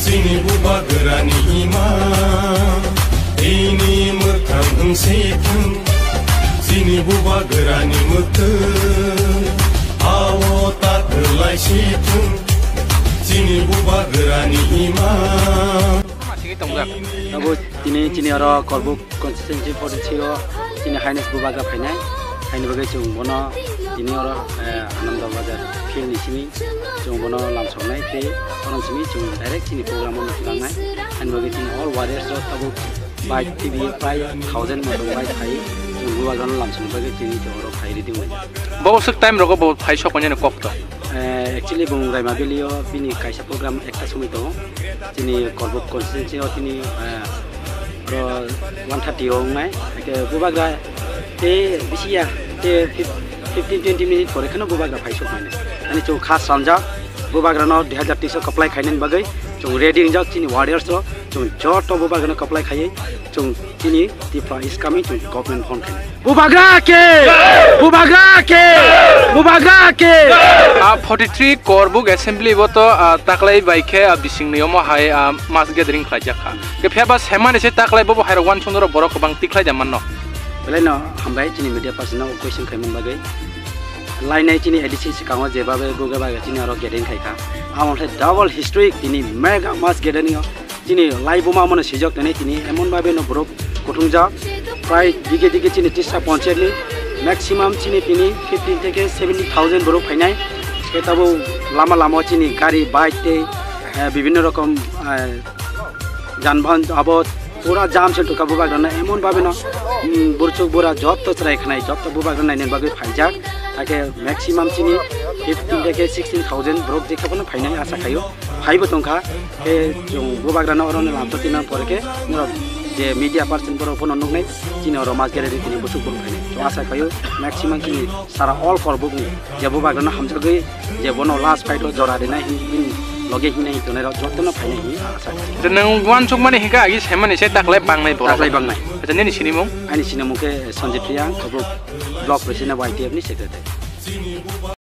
Sini buba gerani ima ini mekang seiteng Sini buba gerani mete awo tak terlai seiteng Sini buba gerani ima Nabu tini aro korbuk consistency for the chiro tini highness bubaga phainai haini bagai chung bono tini aro ananda bazar field ni simi chung bono lamsongnai te orang simi chung direct tini program on tulangnai haini bagai tini all warriors ro tabu by tv by 1000 mo by thai chung bubaga no lamsong bagai tini aro phai ri ding bo suk time ro bo phai shop ne kok to actually bung rai mabilio bini kaisa program ekta sumi to tini korbuk consistency ro tini ro 130 ongai ke bubaga te bisia te 15-20 minute pore khana bubaga phai shop mane ani chu khas sanja bubaga no 2030 apply khainen bagai chung ready jak tini warriors ro chung jot to bubaga no apply khai chung tini tipa is coming to government phone khai bubaga ke 43 korbuk assembly boto taklai baikhe bising niyomo hai mass gathering khlajaka ke pheba semane se taklai bobo hai wan chundro borok bang tiklai jamanno beleno hambai tini media person no question khaiman bagai line ai tini edc sikango jebabe buga baga tini aro gathering khai kha amon he double history tini mega mass gathering tini live ma mone sijok tani tini emon babe no borok kuthungja prai dige dige tini tista poncher ni maximum chini tini 15 থেকে 70,000 borok phainai ketabo lama lama chini gari bike te bibhinno rokom janbahan abot pura jam se toka buba gana emon babe no burchuk bora job to chrai khnai job to buba gana nen babe phaijak ake maximum chini 15 থেকে 16,000 borok dekhabona phainai asa khayo phaibo tongkha ke jong buba gana oron lamto tina porke je media person boro phone nugnai chini oro mas gallery tini busuk boro phainai to asa khayo maximum chini sara all for book je buba gana hamjagai je bono last fight ro jora denai in loge hinai to nero jotno phainai hi asa je nang wan chuk mane hika agi semane se taklai bangnai boro taklai bangnai acha neni sinimung ani sinamung ke Sanjay Priya block president YTF ni secretary